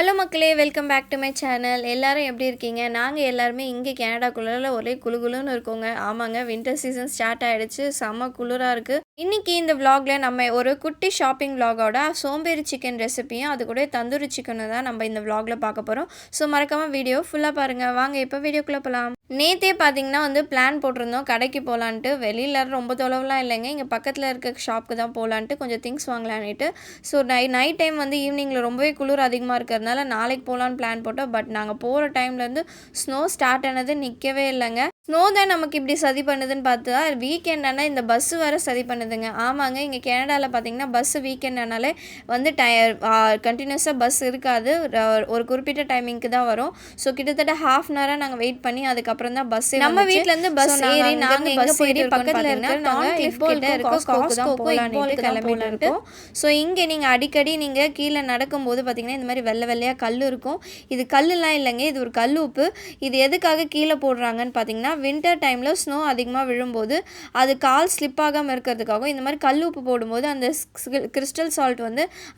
Hello மக்களே, welcome back to my channel. எல்லாரும் எப்படி இருக்கீங்க? நாங்கள் எல்லாருமே இங்கே கனடாக்குள்ளே ஒரே குளுகுளுன்னு இருக்கோங்க. ஆமாங்க, வின்டர் சீசன் ஸ்டார்ட் ஆகிடுச்சு. செம்ம குளிராக இருக்குது. இன்றைக்கி இந்த விலாகில் நம்ம ஒரு குட்டி ஷாப்பிங் விலாகோட சோம்பேறி சிக்கன் ரெசிபியும் அது கூட தந்தூரி சிக்கனும் தான் நம்ம இந்த விலாகில் பார்க்க போகிறோம். ஸோ மறக்காமல் வீடியோ ஃபுல்லாக பாருங்கள். வாங்க இப்போ வீடியோக்குள்ளே போகலாம். நேற்றே பார்த்தீங்கன்னா பிளான் போட்டிருந்தோம் கடைக்கு போகலான்ட்டு. வெளியில் ரொம்ப தொலைவெலாம் இல்லைங்க, இங்கே பக்கத்தில் இருக்க ஷாப்புக்கு தான் போகலான்ட்டு கொஞ்சம் திங்ஸ் வாங்கலான்ட்டு. ஸோ நைட் டைம் ஈவினிங்கில் ரொம்பவே குளிர் அதிகமாக இருக்கிறதுனால நாளைக்கு போகலான்னு பிளான் போட்டோம். பட் நாங்கள் போகிற டைம்லேருந்து ஸ்னோ ஸ்டார்ட் ஆனது நிற்கவே இல்லைங்க. ஸ்னோ தான் நமக்கு இப்படி சதி பண்ணுதுன்னு பார்த்தா வீக்கெண்ட் ஆனால் இந்த பஸ்ஸு வேறு சதி பண்ணுதுங்க. ஆமாங்க, இங்கே கனடாவில் பார்த்தீங்கன்னா பஸ்ஸு வீக்கெண்ட் ஆனாலே கண்டினியூஸாக பஸ் இருக்காது. ஒரு குறிப்பிட்ட டைமிங்க்கு தான் வரும். ஸோ கிட்டத்தட்ட ½ அன் ஹவராக நாங்கள் வெயிட் பண்ணி அதுக்கப்புறம் தான் பஸ் நம்ம வீட்டிலேருந்து பஸ் ஏறி நாங்கள் பஸ் ஏறி பக்கத்தில் கிளம்பிட்டு. ஸோ இங்கே நீங்கள் அடிக்கடி நீங்கள் கீழே நடக்கும்போது பார்த்தீங்கன்னா இந்த மாதிரி வெள்ளை வெள்ளையாக கல் இருக்கும். இது கல்லுலாம் இல்லைங்க, இது ஒரு கல் உப்பு. இது எதுக்காக கீழே போடுறாங்கன்னு பார்த்தீங்கன்னா வின்டர் டைமில் ஸ்னோ அதிகமாக விழும்போது அது கால் ஸ்லிப் ஆகாமல் இருக்கிறதுக்காகவும் இந்த மாதிரி கல் உப்பு போடும்போது அந்த கிறிஸ்டல் சால்ட்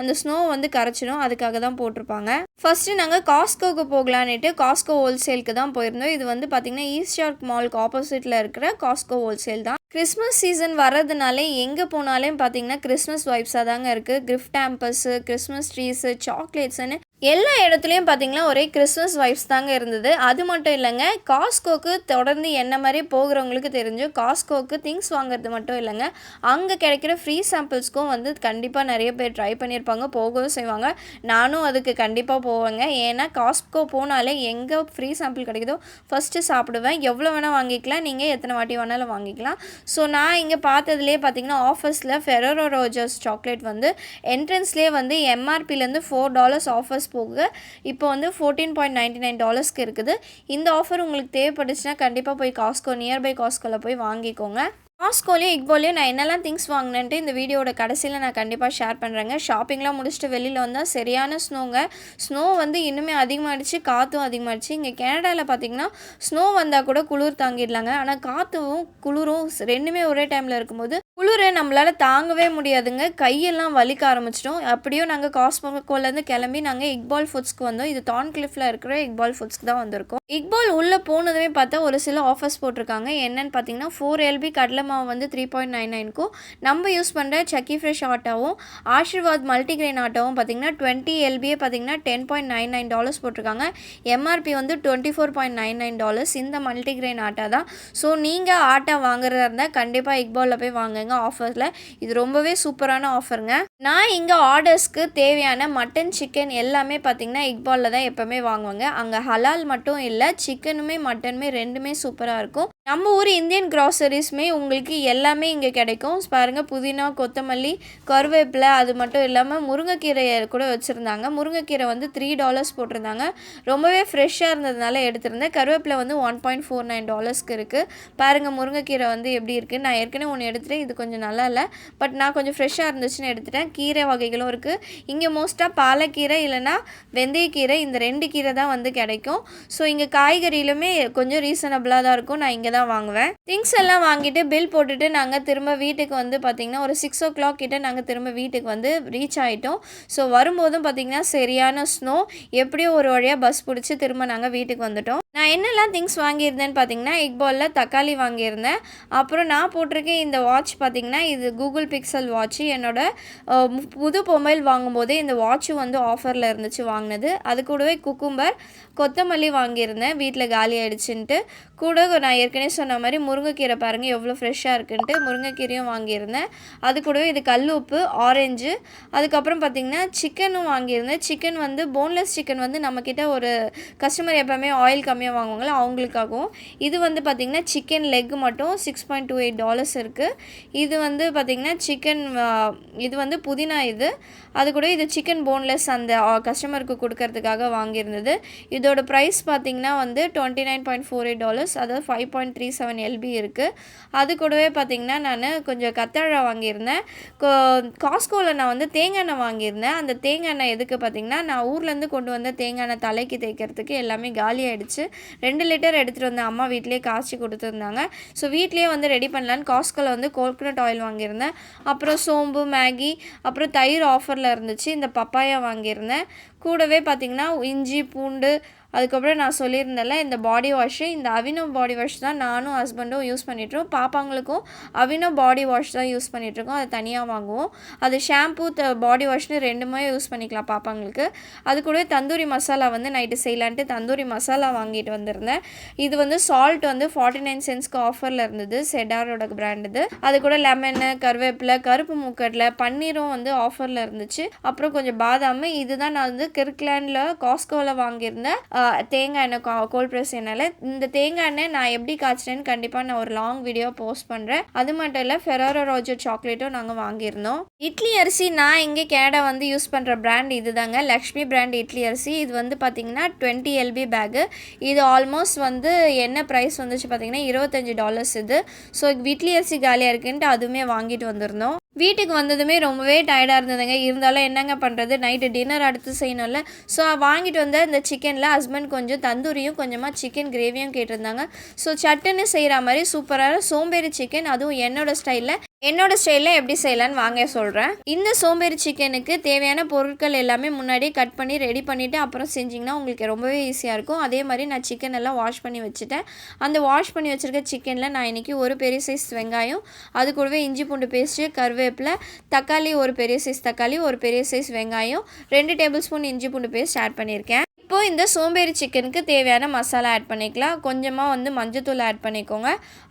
அந்த ஸ்னோ கரைச்சிடும். அதுக்காக தான் போட்டிருப்பாங்க. ஃபஸ்ட்டு நாங்கள் காஸ்கோவுக்கு போகலான்ட்டு காஸ்கோ ஹோல்சேலுக்கு தான் போயிருந்தோம். இது பார்த்திங்கன்னா ஈஸ்ட் ஷார்க் மாலுக்கு ஆப்போசிட்டில் இருக்கிற காஸ்கோ ஹோல்சேல் தான். கிறிஸ்மஸ் சீசன் வர்றதுனாலே எங்கே போனாலும் பார்த்தீங்கன்னா கிறிஸ்மஸ் வைப்ஸாக தாங்க இருக்குது. கிஃப்ட் ஹேம்பர்ஸு, கிறிஸ்மஸ் ட்ரீஸு, சாக்லேட்ஸுன்னு எல்லா இடத்துலையும் பார்த்தீங்கன்னா ஒரே கிறிஸ்மஸ் வைப்ஸ் தாங்க இருந்தது. அது மட்டும் இல்லைங்க, காஸ்கோக்கு தொடர்ந்து என்ன மாதிரி போகிறவங்களுக்கு தெரிஞ்சு காஸ்கோக்கு திங்ஸ் வாங்குறது மட்டும் இல்லைங்க, அங்கே கிடைக்கிற ஃப்ரீ சாம்பிள்ஸ்க்கும் கண்டிப்பாக நிறைய பேர் ட்ரை பண்ணியிருப்பாங்க, போகவும் செய்வாங்க. நானும் அதுக்கு கண்டிப்பாக போவேங்க. ஏன்னா காஸ்கோ போனாலே எங்கே ஃப்ரீ சாம்பிள் கிடைக்குதோ ஃபஸ்ட்டு சாப்பிடுவேன். எவ்வளோ வேணால் வாங்கிக்கலாம், நீங்கள் எத்தனை வாட்டி வேணாலும் வாங்கிக்கலாம். ஸோ நான் இங்கே பார்த்ததுலேயே பார்த்தீங்கன்னா ஆஃபர்ஸில் ஃபெரரோ ரோஜர்ஸ் சாக்லேட் என்ட்ரன்ஸ்லேயே எம்ஆர்பிலேருந்து $4 ஆஃபர்ஸ் போக இப்போ $14.99 இருக்குது. இந்த ஆஃபர் உங்களுக்கு தேவைப்பட்டுச்சுன்னா கண்டிப்பாக போய் காஸ்கோ நியர்பை காஸ்கோவில் போய் வாங்கிக்கோங்க. காஸ்கோலையும் இக்போலையும் நான் என்னெல்லாம் திங்ஸ் வாங்கினேன்ட்டு இந்த வீடியோட கடைசியில் நான் கண்டிப்பாக ஷேர் பண்ணுறேங்க. ஷாப்பிங்லாம் முடிச்சுட்டு வெளியில் வந்தால் சரியான ஸ்னோங்க. ஸ்னோ இன்னுமே அதிகமாகிடுச்சு, காற்றும் அதிகமாகிடுச்சு. இங்கே கனடாவில் பார்த்திங்கன்னா ஸ்னோ வந்தால் கூட குளிர் தாங்கிடலாங்க. ஆனால் காற்றும் குளிரும் ரெண்டுமே ஒரே டைமில் இருக்கும்போது குளிரை நம்மளால் தாங்கவே முடியாதுங்க. கையெல்லாம் வலிக்க ஆரம்பிச்சிட்டோம். அப்படியும் நாங்கள் காஸ்கோலேருந்து கிளம்பி நாங்கள் இக்பால் ஃபுட்ஸ்க்கு வந்தோம். இது தான்கிளிஃபில் இருக்கிற இக்பால் ஃபுட்ஸ்க்கு தான் வந்திருக்கோம். இக்பால் உள்ளே போனதுமே பார்த்தா ஒரு சில ஆஃபர்ஸ் போட்டிருக்காங்க. என்னென்னு பார்த்தீங்கன்னா 4LB கடலை மாவு 3.99க்கும் நம்ம யூஸ் பண்ணுற சக்கி ஃப்ரெஷ் ஆட்டாவும் ஆஷிர்வாத் மல்டிகிரெயின் ஆட்டாவும் பார்த்தீங்கன்னா 20LBயே பார்த்தீங்கன்னா $10.99 போட்டிருக்காங்க. எம்ஆர்பி $24.99 இந்த மல்டிகிரெயின் ஆட்டா தான். ஸோ நீங்கள் ஆட்டா வாங்குறதா இருந்தால் கண்டிப்பாக இக்பாலில் போய் வாங்குங்க ஆஃபரில். இது ரொம்பவே சூப்பரான ஆஃபருங்க. நான் இங்கே ஆர்டர்ஸ்க்கு தேவையான மட்டன், சிக்கன் எல்லாமே பார்த்தீங்கன்னா இக்பாலில் தான் எப்போவுமே வாங்குவாங்க. அங்கே ஹலால் மட்டும் இல்லை, சிக்கனுமே மட்டனுமே ரெண்டுமே சூப்பராக இருக்கும். நம்ம ஊர் இந்தியன் கிராசரிஸுமே உங்களுக்கு எல்லாமே இங்கே கிடைக்கும். பாருங்கள், புதினா, கொத்தமல்லி, கருவேப்பிலை, அது மட்டும் இல்லாமல் முருங்கைக்கீரையை கூட வச்சுருந்தாங்க. முருங்கைக்கீரை $3 போட்டிருந்தாங்க. ரொம்பவே ஃப்ரெஷ்ஷாக இருந்ததுனால எடுத்திருந்தேன். கருவேப்பிலை $1.49 இருக்குது. பாருங்கள் முருங்கைக்கீரை எப்படி இருக்குது. நான் ஏற்கனவே ஒன்று எடுத்துகிட்டேன், இது கொஞ்சம் நல்லா இல்லை, பட் நான் கொஞ்சம் ஃப்ரெஷ்ஷாக இருந்துச்சுன்னு எடுத்துட்டேன். கீரை வகைகளும் இருக்குது. இங்கே மோஸ்ட்டாக பாலக்கீரை இல்லைனா வெந்தயக்கீரை, இந்த 2 கீரை தான் கிடைக்கும். ஸோ இங்கே காய்கறியிலுமே கொஞ்சம் ரீசனபிளாக தான் இருக்கும். நான் இங்கே தான் வாங்குவேன். திங்ஸ் எல்லாம் வாங்கிட்டு பில் போட்டுட்டு நாங்கள் திரும்ப வீட்டுக்கு பார்த்திங்கன்னா ஒரு 6 o'clock கிட்ட நாங்கள் திரும்ப வீட்டுக்கு ரீச் ஆகிட்டோம். ஸோ வரும்போதும் பார்த்திங்கன்னா சரியான ஸ்னோ. எப்படியோ ஒரு வழியாக பஸ் பிடிச்சி திரும்ப நாங்கள் வீட்டுக்கு வந்துட்டோம். நான் என்னெல்லாம் திங்ஸ் வாங்கியிருந்தேன்னு பார்த்தீங்கன்னா இக்பாலில் தக்காளி வாங்கியிருந்தேன். அப்புறம் நான் போட்டிருக்கேன் இந்த வாட்ச் பார்த்தீங்கன்னா இது கூகுள் பிக்சல் வாட்ச்சு. புது மொபைல் வாங்கும்போதே இந்த வாட்ச்சு ஆஃபரில் இருந்துச்சு வாங்கினது. அது கூடவே குக்கும்பர், கொத்தமல்லி வாங்கியிருந்தேன், வீட்டில் காலி ஆகிடுச்சுன்ட்டு. கூட நான் ஏற்கனவே சொன்ன மாதிரி முருங்கைக்கீரை பாருங்கள் எவ்வளோ ஃப்ரெஷ்ஷாக இருக்குன்ட்டு முருங்கைக்கீரையும் வாங்கியிருந்தேன். அது கூடவே இது கல் உப்பு, ஆரஞ்சு, அதுக்கப்புறம் பார்த்திங்கன்னா சிக்கனும் வாங்கியிருந்தேன். சிக்கன் போன்லெஸ் சிக்கன் நம்மக்கிட்ட ஒரு கஸ்டமர் எப்போவுமே ஆயில் கம்மியாக வாங்குவாங்களோ அவங்களுக்காகவும். இது பார்த்திங்கன்னா சிக்கன் லெக் மட்டும் $6.28 இருக்குது. இது பார்த்திங்கன்னா சிக்கன் இது புதினா, இது அது கூட இது சிக்கன் போன்லெஸ் அந்த கஸ்டமருக்கு கொடுக்கறதுக்காக வாங்கியிருந்தது. இதோட ப்ரைஸ் பார்த்திங்கன்னா $29.48. அதாவது 5.37 எல்பி இருக்குது. அது கூடவே பார்த்திங்கன்னா நான் கொஞ்சம் கத்தாழை வாங்கியிருந்தேன். காஸ்கோவில் நான் வந்து தேங்காய் எண்ணெய் வாங்கியிருந்தேன். அந்த தேங்காய் எண்ணெய் எதுக்கு பார்த்திங்கன்னா, நான் ஊர்லேருந்து கொண்டு வந்த தேங்காய் எண்ணெய் தலைக்கு தேய்க்கிறதுக்கு எல்லாமே காலி ஆகிடுச்சு. 2 லிட்டர் எடுத்துகிட்டு வந்தேன். அம்மா வீட்டிலேயே காய்ச்சி கொடுத்துருந்தாங்க. ஸோ வீட்லேயே வந்து ரெடி பண்ணலான்னு காஸ்கோவில் வந்து கோகனட் ஆயில் வாங்கியிருந்தேன். அப்புறம் சோம்பு, மேகி, அப்புறம் தயிர் ஆஃபரில் இருந்துச்சு. இந்த பப்பாயா வாங்கியிருந்தேன். கூடவே பார்த்திங்கன்னா இஞ்சி, பூண்டு, அதுக்கப்புறம் நான் சொல்லியிருந்தேன்ல இந்த பாடி வாஷு, இந்த அவினோ பாடி வாஷ் தான் நானும் ஹஸ்பண்டும் யூஸ் பண்ணிட்டுருக்கோம். பாப்பாங்களுக்கும் அவினோ பாடி வாஷ் தான் யூஸ் பண்ணிகிட்ருக்கோம். அதை தனியாக வாங்குவோம். அது ஷாம்பூ பாடி வாஷ்னு 2மே யூஸ் பண்ணிக்கலாம் பாப்பாங்களுக்கு. அது கூடவே தந்தூரி மசாலா வந்து நைட்டு செய்யலான்ட்டு தந்தூரி மசாலா வாங்கிட்டு வந்திருந்தேன். இது வந்து சால்ட் வந்து 49 சென்ட்ஸ்க்கு ஆஃபரில் இருந்தது. செடாரோட பிராண்ட் இது. அது கூட லெமனு, கருவேப்பிலை, கருப்பு மூக்கடலை, பன்னீரும் வந்து ஆஃபரில் இருந்துச்சு. அப்புறம் கொஞ்சம் பாதாம். இதுதான் நான் வந்து கிர்க்லாண்டில் காஸ்கோவில் வாங்கியிருந்தேன் தேங்காய் எண்ணெய், கோல்ட் ப்ரெஸ் எண்ணெயில். இந்த தேங்காய் எண்ணெய் நான் எப்படி காய்ச்சினேன்னு கண்டிப்பாக நான் ஒரு லாங் வீடியோ போஸ்ட் பண்ணுறேன். அது மட்டும் இல்லை, ஃபெராரோ ரோஜர் சாக்லேட்டும் நாங்கள் வாங்கியிருந்தோம். இட்லி அரிசி நான் இங்கே கேடா வந்து யூஸ் பண்ணுற பிராண்ட் இது தாங்க, லக்ஷ்மி பிராண்ட் இட்லி அரிசி. இது வந்து பார்த்திங்கன்னா 20 எல்பி பேக்கு. இது ஆல்மோஸ்ட் வந்து என்ன ப்ரைஸ் வந்துச்சு பார்த்திங்கன்னா $25 இது. ஸோ இட்லி அரிசி காலியாக இருக்குன்ட்டு அதுவுமே வாங்கிட்டு வந்திருந்தோம். வீட்டுக்கு வந்ததுமே ரொம்பவே டயர்டாக இருந்ததுங்க. இருந்தாலும் என்னங்க பண்ணுறது, நைட்டு டின்னர் அடுத்து செய்யணும்ல. ஸோ வாங்கிட்டு வந்த இந்த சிக்கனில் ஹஸ்பண்ட் கொஞ்சம் தந்தூரியும் கொஞ்சமாக சிக்கன் கிரேவியும் கேட்டிருந்தாங்க. ஸோ சட்டுன்னு செய்கிற மாதிரி சூப்பரான சோம்பேறி சிக்கன், அதுவும் என்னோடய ஸ்டைலில் எப்படி செய்யலான்னு வாங்க சொல்கிறேன். இந்த சோம்பேறி சிக்கனுக்கு தேவையான பொருட்கள் எல்லாமே முன்னாடியே கட் பண்ணி ரெடி பண்ணிவிட்டு அப்புறம் செஞ்சிங்கன்னா உங்களுக்கு ரொம்பவே ஈஸியாக இருக்கும். அதே மாதிரி நான் சிக்கன் எல்லாம் வாஷ் பண்ணி வச்சுட்டேன். அந்த வாஷ் பண்ணி வச்சுருக்க சிக்கனில் நான் இன்றைக்கி ஒரு பெரிய சைஸ் வெங்காயம், அது கூடவே இஞ்சி பூண்டு பேஸ்ட்டு, கருவேப்பிலை, தக்காளி, ஒரு பெரிய சைஸ் தக்காளி, ஒரு பெரிய சைஸ் வெங்காயம், 2 டேபிள் ஸ்பூன் இஞ்சி பூண்டு பேஸ்ட் ஆட் பண்ணியிருக்கேன். இப்போது இந்த சோம்பேறி சிக்கனுக்கு தேவையான மசாலா ஆட் பண்ணிக்கலாம். கொஞ்சமாக வந்து மஞ்சத்தூள் ஆட் பண்ணிக்கோங்க.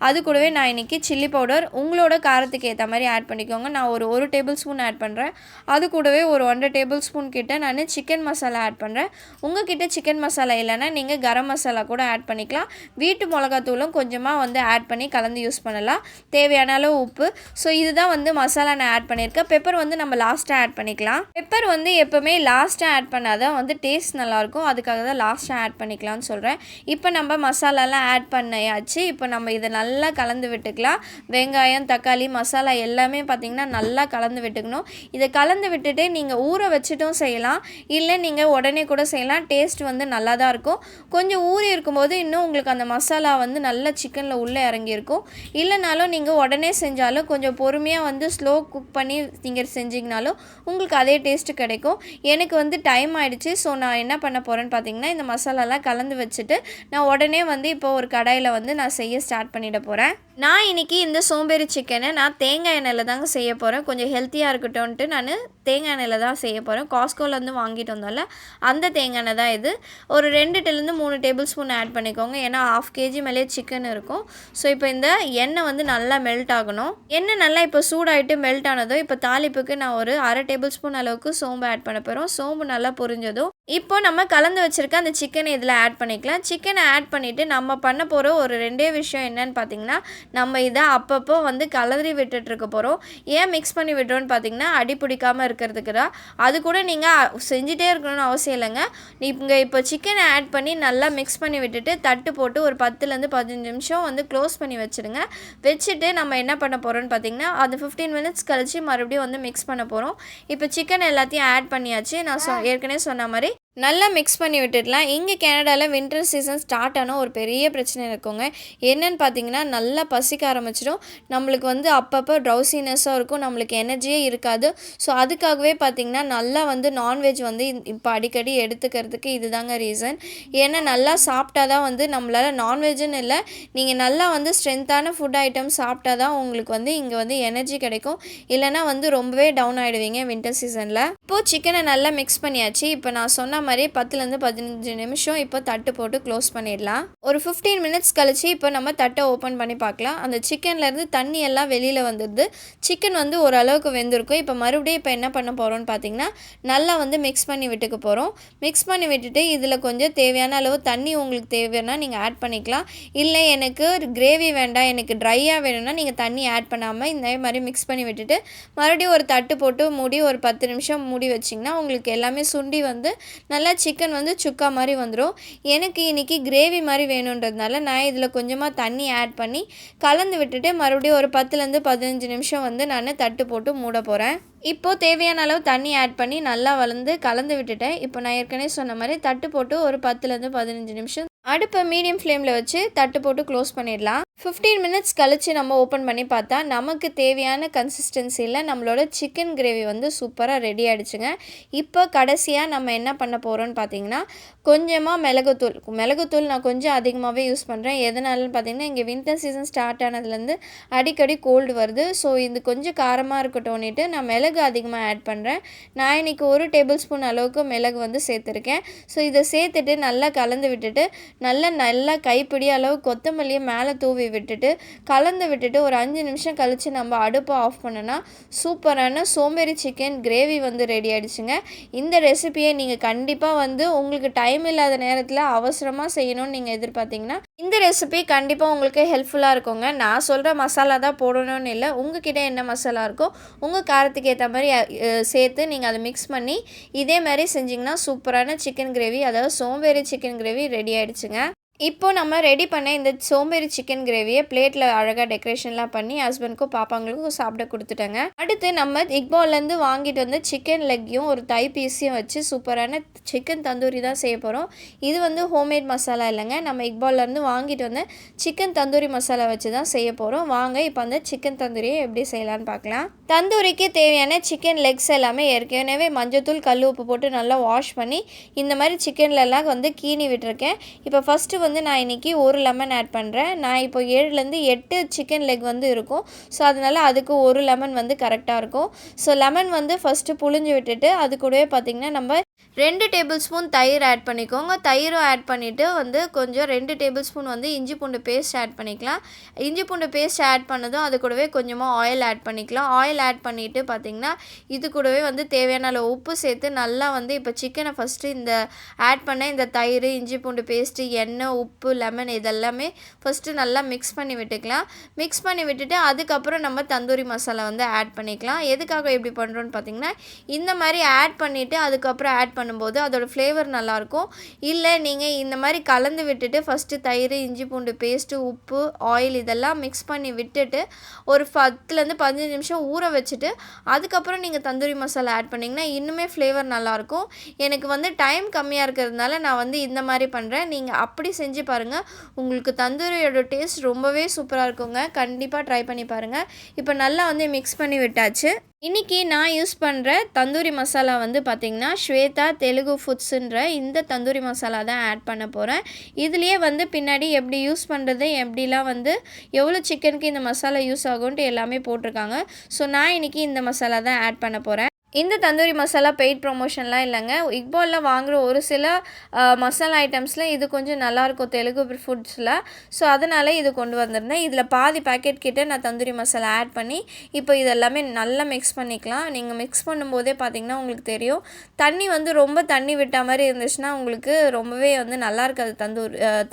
அது கூடவே நான் இன்றைக்கி சில்லி பவுடர் உங்களோட காரத்துக்கு ஏற்ற மாதிரி ஆட் பண்ணிக்கோங்க. நான் ஒரு டேபிள் ஸ்பூன் ஆட் பண்ணுறேன். அது கூடவே ஒரு 1.5 டேபிள் ஸ்பூன் கிட்ட நான் சிக்கன் மசாலா ஆட் பண்ணுறேன். உங்கள் கிட்ட சிக்கன் மசாலா இல்லைன்னா நீங்கள் கரம் மசாலா கூட ஆட் பண்ணிக்கலாம். வீட்டு மிளகாத்தூளும் கொஞ்சமாக வந்து ஆட் பண்ணி கலந்து யூஸ் பண்ணலாம். தேவையான அளவு உப்பு. ஸோ இதுதான் வந்து மசாலா நான் ஆட் பண்ணியிருக்கேன். பெப்பர் வந்து நம்ம லாஸ்ட்டாக ஆட் பண்ணிக்கலாம். பெப்பர் வந்து எப்போவுமே லாஸ்ட்டாக ஆட் பண்ணாதான் வந்து டேஸ்ட் நல்லாயிருக்கும். அதுக்காக தான் லாஸ்ட்டாக ஆட் பண்ணிக்கலாம்னு சொல்கிறேன். இப்போ நம்ம மசாலாலாம் ஆட் பண்ணியாச்சு. இப்போ நம்ம இதை நல்லா கலந்து விட்டுக்கலாம். வெங்காயம், தக்காளி, மசாலா எல்லாமே பார்த்திங்கன்னா நல்லா கலந்து விட்டுக்கணும். இதை கலந்து விட்டுட்டு நீங்கள் ஊற வச்சுட்டும் செய்யலாம், இல்லை நீங்கள் உடனே கூட செய்யலாம். டேஸ்ட் வந்து நல்லா தான் இருக்கும். கொஞ்சம் ஊறி இருக்கும்போது இன்னும் உங்களுக்கு அந்த மசாலா வந்து நல்லா சிக்கனில் உள்ளே இறங்கியிருக்கும். இல்லைனாலும் நீங்கள் உடனே செஞ்சாலும் கொஞ்சம் பொறுமையாக வந்து ஸ்லோ குக் பண்ணி நீங்கள் செஞ்சிங்கனாலும் உங்களுக்கு அதே டேஸ்ட்டு கிடைக்கும். எனக்கு வந்து டைம் ஆகிடுச்சு. ஸோ நான் என்ன பண்ண போகிறேன்னு பார்த்தீங்கன்னா, இந்த மசாலாலாம் கலந்து வச்சுட்டு நான் உடனே வந்து இப்போ ஒரு கடாயில் வந்து நான் செய்ய ஸ்டார்ட் பண்ணிட போகிறேன். நான் இன்றைக்கி இந்த சோம்பேறி சிக்கனை நான் தேங்காய் எண்ணெயில் தாங்க செய்ய போகிறேன். கொஞ்சம் ஹெல்த்தியாக இருக்கட்டும்ன்ட்டு நான் தேங்காய் எண்ணெயில் தான் செய்ய போகிறேன். காஸ்கோலேருந்து வாங்கிட்டு வந்தோம்ல அந்த தேங்காய் எண்ணெய் தான் இது. ஒரு 2-3 டேபிள் ஸ்பூன் ஆட் பண்ணிக்கோங்க. ஏன்னா 1/2 kg மேலே சிக்கன் இருக்கும். ஸோ இப்போ இந்த எண்ணெய் வந்து நல்லா மெல்ட் ஆகணும். எண்ணெய் நல்லா இப்போ சூடாகிட்டு மெல்ட் ஆனதும் இப்போ தாளிப்புக்கு நான் ஒரு 1/2 டேபிள் ஸ்பூன் அளவுக்கு சோம்பு ஆட் பண்ண போகிறோம். சோம்பு நல்லா பொரிஞ்சதும் இப்போ நம்ம கலந்து வச்சுருக்க அந்த சிக்கனை இதில் ஆட் பண்ணிக்கலாம். சிக்கனை ஆட் பண்ணிவிட்டு நம்ம பண்ண போகிற ஒரு 2 விஷயம் என்னன்னு பார்த்தீங்கன்னா, நம்ம இதை அப்பப்போ வந்து கலரி விட்டுட்ருக்க போகிறோம். ஏன் மிக்ஸ் பண்ணி விட்டுறோன்னு பார்த்தீங்கன்னா, அடி பிடிக்காமல் இருக்கிறதுக்கு தான். அது கூட நீங்கள் செஞ்சுட்டே இருக்கணும்னு அவசியம் இல்லைங்க. நீங்கள் இப்போ சிக்கனை ஆட் பண்ணி நல்லா மிக்ஸ் பண்ணி விட்டுட்டு தட்டு போட்டு ஒரு 10-15 நிமிஷம் வந்து க்ளோஸ் பண்ணி வச்சுடுங்க. வச்சுட்டு நம்ம என்ன பண்ண போகிறோன்னு பார்த்தீங்கன்னா, அது 15 மினிட்ஸ் கழித்து மறுபடியும் வந்து மிக்ஸ் பண்ண போகிறோம். இப்போ சிக்கன் எல்லாத்தையும் ஆட் பண்ணியாச்சு. நான் ஏற்கனவே சொன்ன மாதிரி நல்லா மிக்ஸ் பண்ணி விட்டுடலாம். இங்கே கனடாவில் வின்டர் சீசன் ஸ்டார்ட் ஆனால் ஒரு பெரிய பிரச்சனை இருக்குங்க. என்னென்னு பார்த்தீங்கன்னா, நல்லா பசிக்க ஆரம்பிச்சிடும். நம்மளுக்கு வந்து அப்பப்போ ட்ரௌசினஸ்ஸாக இருக்கும், நம்மளுக்கு எனர்ஜியே இருக்காது. ஸோ அதுக்காகவே பார்த்திங்கன்னா நல்லா வந்து நான்வெஜ் வந்து இப்போ அடிக்கடி எடுத்துக்கிறதுக்கு இதுதாங்க ரீசன். ஏன்னா நல்லா சாப்பிட்டா தான் வந்து நம்மளால் நான்வெஜ்ஜுன்னு இல்லை, நீங்கள் நல்லா வந்து ஸ்ட்ரென்த்தான ஃபுட் ஐட்டம் சாப்பிட்டா தான் உங்களுக்கு வந்து இங்கே வந்து எனர்ஜி கிடைக்கும். இல்லைனா வந்து ரொம்பவே டவுன் ஆகிடுவீங்க வின்டர் சீசனில். இப்போது சிக்கனை நல்லா மிக்ஸ் பண்ணியாச்சு. இப்போ நான் சொன்ன மாதிரி 10-15 நிமிஷம் இப்போ தட்டு போட்டு க்ளோஸ் பண்ணிடலாம். ஒரு 15 மினிட்ஸ் கழிச்சு இப்போ நம்ம தட்டை ஓப்பன் பண்ணி பார்க்கலாம். அந்த சிக்கன்லேருந்து தண்ணி எல்லாம் வெளியில் வந்துடுது. சிக்கன் வந்து ஓரளவுக்கு வெந்திருக்கும். இப்போ மறுபடியும் இப்போ என்ன பண்ண போகிறோம்னு பார்த்தீங்கன்னா, நல்லா வந்து மிக்ஸ் பண்ணி விட்டுக்க போகிறோம். மிக்ஸ் பண்ணி விட்டுட்டு இதில் கொஞ்சம் தேவையான அளவு தண்ணி உங்களுக்கு தேவைன்னா நீங்கள் ஆட் பண்ணிக்கலாம். இல்லை எனக்கு கிரேவி வேண்டாம், எனக்கு ட்ரையாக வேணும்னா நீங்கள் தண்ணி ஆட் பண்ணாமல் இந்த மாதிரி மிக்ஸ் பண்ணி விட்டுட்டு மறுபடியும் ஒரு தட்டு போட்டு மூடி ஒரு 10 நிமிஷம் மூடி வச்சிங்கன்னா உங்களுக்கு எல்லாமே சுண்டி வந்து நல்லா சிக்கன் வந்து சுக்கா மாதிரி வந்துடும். எனக்கு இன்றைக்கி கிரேவி மாதிரி வேணுன்றதுனால நான் இதில் கொஞ்சமாக தண்ணி ஆட் பண்ணி கலந்து விட்டுட்டு மறுபடியும் ஒரு 10லேருந்து 15 நிமிஷம் வந்து நான் தட்டு போட்டு மூட போகிறேன். இப்போது தேவையான அளவு தண்ணி ஆட் பண்ணி நல்லா கலந்து விட்டுட்டேன். இப்போ நான் ஏற்கனவே சொன்ன மாதிரி தட்டு போட்டு ஒரு 10லேருந்து 15 நிமிஷம் அடுப்பை மீடியம் ஃப்ளேமில் வச்சு தட்டு போட்டு க்ளோஸ் பண்ணிடலாம். 15 மினிட்ஸ் கழித்து நம்ம ஓப்பன் பண்ணி பார்த்தா நமக்கு தேவையான கன்சிஸ்டன்சியில் நம்மளோட சிக்கன் கிரேவி வந்து சூப்பராக ரெடி ஆகிடுச்சுங்க. இப்போ கடைசியாக நம்ம என்ன பண்ண போகிறோன்னு பார்த்தீங்கன்னா கொஞ்சமாக மிளகுத்தூள் நான் கொஞ்சம் அதிகமாகவே யூஸ் பண்ணுறேன். எதனாலன்னு பார்த்தீங்கன்னா இங்கே வின்டர் சீசன் ஸ்டார்ட் ஆனதுலேருந்து அடிக்கடி கோல்டு வருது. ஸோ இது கொஞ்சம் காரமாக இருக்கட்டும்னுட்டு நான் மிளகு அதிகமாக ஆட் பண்ணுறேன். நான் இன்றைக்கி 1 டேபிள் ஸ்பூன் அளவுக்கு மிளகு வந்து சேர்த்துருக்கேன். ஸோ இதை சேர்த்துட்டு நல்லா கலந்து விட்டுட்டு நல்லா கைப்பிடி அளவு கொத்தமல்லியை மேலே தூவி விட்டுட்டு கலந்து விட்டுட்டு ஒரு 5 நிமிஷம் கழித்து நம்ம அடுப்பை ஆஃப் பண்ணோன்னா சூப்பரான சோம்பேறி சிக்கன் கிரேவி வந்து ரெடி ஆகிடுச்சுங்க. இந்த ரெசிபியை நீங்கள் கண்டிப்பாக வந்து உங்களுக்கு டைம் இல்லாத நேரத்தில் அவசரமாக செய்யணும்னு நீங்கள் எதிர்பார்த்தீங்கன்னா இந்த ரெசிபி கண்டிப்பாக உங்களுக்கு ஹெல்ப்ஃபுல்லாக இருக்குங்க. நான் சொல்கிற மசாலா தான் போடணும்னு இல்லை, உங்ககிட்ட என்ன மசாலா இருக்கோ உங்கள் காரத்துக்கு ஏற்ற மாதிரி சேர்த்து நீங்கள் அதை மிக்ஸ் பண்ணி இதே மாதிரி செஞ்சிங்கன்னா சூப்பரான சிக்கன் கிரேவி, அதாவது சோம்பேறி சிக்கன் கிரேவி ரெடி ஆகிடுச்சுங்க. இப்போது நம்ம ரெடி பண்ண இந்த சோம்பேறி சிக்கன் கிரேவியை பிளேட்டில் அழகாக டெக்கரேஷன்லாம் பண்ணி ஹஸ்பண்டுக்கும் பாப்பாங்களுக்கும் சாப்பிட கொடுத்துட்டேங்க. அடுத்து நம்ம இக்பால்லேருந்து வாங்கிட்டு வந்து சிக்கன் லெக்கையும் ஒரு தை பீஸையும் வச்சு சூப்பரான சிக்கன் தந்தூரி தான் செய்ய போகிறோம். இது வந்து ஹோம்மேட் மசாலா இல்லைங்க, நம்ம இக்பால்லேருந்து வாங்கிட்டு வந்து சிக்கன் தந்தூரி மசாலா வச்சு தான் செய்ய போகிறோம். வாங்க இப்போ அந்த சிக்கன் தந்தூரியை எப்படி செய்யலான்னு பார்க்கலாம். தந்தூரிக்கு தேவையான சிக்கன் லெக்ஸ் எல்லாமே ஏற்கனவே மஞ்சத்தூள் கல் உப்பு போட்டு நல்லா வாஷ் பண்ணி இந்த மாதிரி சிக்கன்லலாம் வந்து கீனி விட்டுருக்கேன். இப்போ ஃபஸ்ட்டு வந்து நான் இன்றைக்கி 1 லெமன் ஆட் பண்ணுறேன். நான் இப்போ 7லேருந்து 8 சிக்கன் லெக் வந்து இருக்கும். ஸோ அதனால் அதுக்கு 1 லெமன் வந்து கரெக்டாக இருக்கும். ஸோ லெமன் வந்து ஃபஸ்ட்டு புழிஞ்சு விட்டுட்டு அது கூடவே பார்த்திங்கன்னா நம்ம 2 டேபிள் ஸ்பூன் தயிர் ஆட் பண்ணிக்கோங்க. தயிரும் ஆட் பண்ணிவிட்டு வந்து கொஞ்சம் 2 டேபிள் ஸ்பூன் வந்து இஞ்சி பூண்டு பேஸ்ட் ஆட் பண்ணிக்கலாம். இஞ்சி பூண்டு பேஸ்ட் ஆட் பண்ணதும் அது கூடவே கொஞ்சமாக ஆயில் ஆட் பண்ணிக்கலாம். ஆயில் ஆட் பண்ணிவிட்டு பார்த்திங்கன்னா இது கூடவே வந்து தேவையான அளவு உப்பு சேர்த்து நல்லா வந்து இப்போ சிக்கனை ஃபஸ்ட்டு இந்த ஆட் பண்ண இந்த தயிர், இஞ்சி பூண்டு பேஸ்ட்டு, எண்ணெய், உப்பு, லெமன் இதெல்லாமே ஃபஸ்ட்டு நல்லா மிக்ஸ் பண்ணி விட்டுக்கலாம். மிக்ஸ் பண்ணி விட்டுட்டு அதுக்கப்புறம் நம்ம தந்தூரி மசாலா வந்து ஆட் பண்ணிக்கலாம். எதுக்காக எப்படி பண்ணுறோன்னு பார்த்திங்கன்னா இந்த மாதிரி ஆட் பண்ணிவிட்டு அதுக்கப்புறம் ஆட் பண்ணும்போது அதோட ஃப்ளேவர் நல்லாயிருக்கும். இல்லை நீங்கள் இந்த மாதிரி கலந்து விட்டுட்டு ஃபஸ்ட்டு தயிர், இஞ்சி பூண்டு பேஸ்ட்டு, உப்பு, ஆயில் இதெல்லாம் மிக்ஸ் பண்ணி விட்டுட்டு ஒரு 10லேருந்து 15 நிமிஷம் ஊற வச்சுட்டு அதுக்கப்புறம் நீங்கள் தந்தூரி மசாலா ஆட் பண்ணிங்கன்னா இன்னுமே ஃப்ளேவர் நல்லாயிருக்கும். எனக்கு வந்து டைம் கம்மியாக இருக்கிறதுனால நான் வந்து இந்த மாதிரி பண்ணுறேன். நீங்கள் அப்படி செஞ்சு பாருங்கள், உங்களுக்கு தந்தூரியோட டேஸ்ட் ரொம்பவே சூப்பராக இருக்குங்க. கண்டிப்பாக ட்ரை பண்ணி பாருங்கள். இப்போ நல்லா வந்து மிக்ஸ் பண்ணி விட்டாச்சு. இன்றைக்கி நான் யூஸ் பண்ணுற தந்தூரி மசாலா வந்து பார்த்திங்கன்னா ஸ்வேதா தெலுங்கு ஃபுட்ஸுன்ற இந்த தந்தூரி மசாலா தான் ஆட் பண்ண போகிறேன். இதுலேயே வந்து பின்னாடி எப்படி யூஸ் பண்ணுறது, எப்படிலாம் வந்து எவ்வளோ சிக்கனுக்கு இந்த மசாலா யூஸ் ஆகும்ன்ட்டு எல்லாமே போட்டிருக்காங்க. ஸோ நான் இன்றைக்கி இந்த மசாலா தான் ஆட் பண்ண போகிறேன். இந்த தந்தூரி மசாலா பெய்ட் ப்ரொமோஷன்லாம் இல்லைங்க. இக்பாலில் வாங்குகிற ஒரு சில மசாலா ஐட்டம்ஸில் இது கொஞ்சம் நல்லாயிருக்கும் தெலுங்கு ஃபுட்ஸில். ஸோ அதனால் இது கொண்டு வந்திருந்தேன். இதில் பாதி பேக்கெட் கிட்டே நான் தந்தூரி மசாலா ஆட் பண்ணி இப்போ இதெல்லாமே நல்லா மிக்ஸ் பண்ணிக்கலாம். நீங்கள் மிக்ஸ் பண்ணும்போதே பார்த்திங்கன்னா உங்களுக்கு தெரியும், தண்ணி வந்து ரொம்ப தண்ணி விட்ட மாதிரி இருந்துச்சுன்னா உங்களுக்கு ரொம்பவே வந்து நல்லா இருக்காது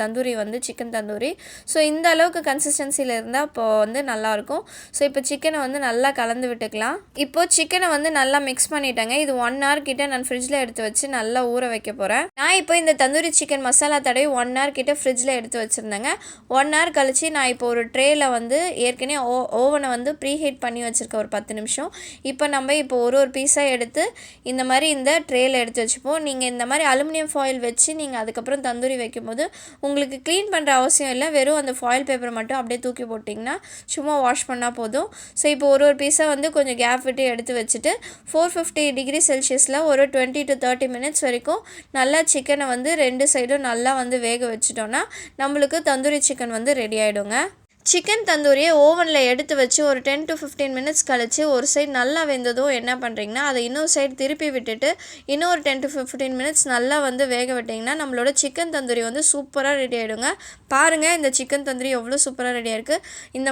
தந்தூரி வந்து சிக்கன் தந்தூரி. ஸோ இந்த அளவுக்கு கன்சிஸ்டன்சியில் இருந்தால் இப்போ வந்து நல்லாயிருக்கும். ஸோ இப்போ சிக்கனை வந்து நல்லா கலந்து விட்டுக்கலாம். இப்போது சிக்கனை வந்து நல்லா மிக்ஸ் பண்ணிட்டேங்க. இது 1 hour கிட்ட நான் ஃப்ரிட்ஜில் எடுத்து வச்சு நல்லா ஊற வைக்க போகிறேன். நான் இப்போ இந்த தந்தூரி சிக்கன் மசாலா தடவி 1 hour கிட்ட ஃப்ரிட்ஜில் எடுத்து வச்சுருந்தேங்க. 1 hour கழிச்சு நான் இப்போ ஒரு ட்ரேயில் வந்து ஏற்கனவே ஓவனை வந்து ப்ரீஹீட் பண்ணி வச்சுருக்கேன் ஒரு 10 நிமிஷம். இப்போ நம்ம இப்போ ஒரு பீஸாக எடுத்து இந்த மாதிரி இந்த ட்ரேயில் எடுத்து வச்சுப்போம். நீங்கள் இந்த மாதிரி அலுமினியம் ஃபாயில் வச்சு நீங்கள் அதுக்கப்புறம் தந்தூரி வைக்கும்போது உங்களுக்கு க்ளீன் பண்ணுற அவசியம் இல்லை. வெறும் அந்த ஃபாயில் பேப்பர் மட்டும் அப்படியே தூக்கி போட்டிங்கன்னா சும்மா வாஷ் பண்ணால் போதும். ஸோ இப்போ ஒரு பீஸாக வந்து கொஞ்சம் கேப் விட்டு எடுத்து வச்சுட்டு 450 டிகிரி செல்சியஸில் ஒரு 20 to 30 மினிட்ஸ் வரைக்கும் நல்லா சிக்கனை வந்து 2 சைடும் நல்லா வந்து வேக வச்சிட்டோன்னா நம்மளுக்கு தந்தூரி சிக்கன் வந்து ரெடி ஆகிடுங்க. சிக்கன் தந்தூரியை ஓவனில் எடுத்து வச்சு ஒரு 10 to 15 மினிட்ஸ் கழிச்சு ஒரு சைடு நல்லா வெந்ததும் என்ன பண்ணுறீங்கன்னா அதை இன்னொரு சைடு திருப்பி விட்டுட்டு இன்னொரு 10 to 15 மினிட்ஸ் நல்லா வந்து வேக விட்டிங்கன்னா நம்மளோட சிக்கன் தந்தூரி வந்து சூப்பராக ரெடி ஆகிடுங்க. பாருங்கள் இந்த சிக்கன் தந்தூரி எவ்வளோ சூப்பராக ரெடி ஆகிருக்கு. இந்த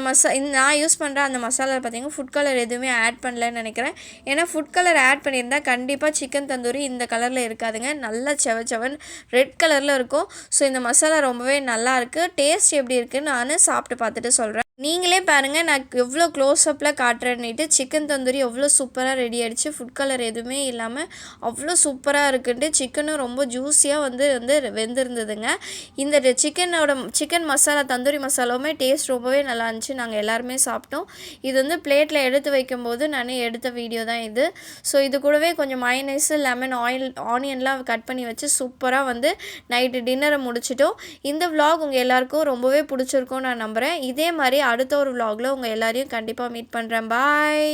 நான் யூஸ் பண்ணுற அந்த மசாலா பார்த்திங்கன்னா ஃபுட் கலர் எதுவுமே ஆட் பண்ணலன்னு நினைக்கிறேன். ஏன்னா ஃபுட் கலர் ஆட் பண்ணியிருந்தால் கண்டிப்பாக சிக்கன் தந்தூரி இந்த கலரில் இருக்காதுங்க, நல்லா செவன் ரெட் கலரில் இருக்கும். ஸோ இந்த மசாலா ரொம்பவே நல்லாயிருக்கு. டேஸ்ட் எப்படி இருக்குன்னு நான் சாப்பிட்டு பார்த்துட்டு சொல்கிறேன். நீங்களே பாருங்கள் நான் எவ்வளோ க்ளோஸ்அப்பில் காட்டுறேன்னுட்டு. சிக்கன் தந்தூரி எவ்வளோ சூப்பராக ரெடி ஆகிடுச்சு. ஃபுட் கலர் எதுவுமே இல்லாமல் அவ்வளோ சூப்பராக இருக்குன்ட்டு. சிக்கனும் ரொம்ப ஜூஸியாக வந்து வெந்திருந்ததுங்க. இந்த சிக்கன் மசாலா தந்தூரி மசாலாவுமே டேஸ்ட் ரொம்பவே நல்லா இருந்துச்சு. நாங்கள் எல்லாருமே சாப்பிட்டோம். இது வந்து பிளேட்டில் எடுத்து வைக்கும்போது நான் எடுத்த வீடியோ தான் இது. ஸோ இது கூடவே கொஞ்சம் மயனீஸு, லெமன், ஆனியன்லாம் கட் பண்ணி வச்சு சூப்பராக வந்து நைட்டு டின்னரை முடிச்சிட்டோம். இந்த விலாக் உங்கள் எல்லாருக்கும் ரொம்பவே பிடிச்சிருக்கும்னு நான் நம்புகிறேன். இதே மாதிரி அடுத்த ஒரு vlogல உங்கள் எல்லாரையும் கண்டிப்பாக மீட் பண்ணுறேன். பாய்.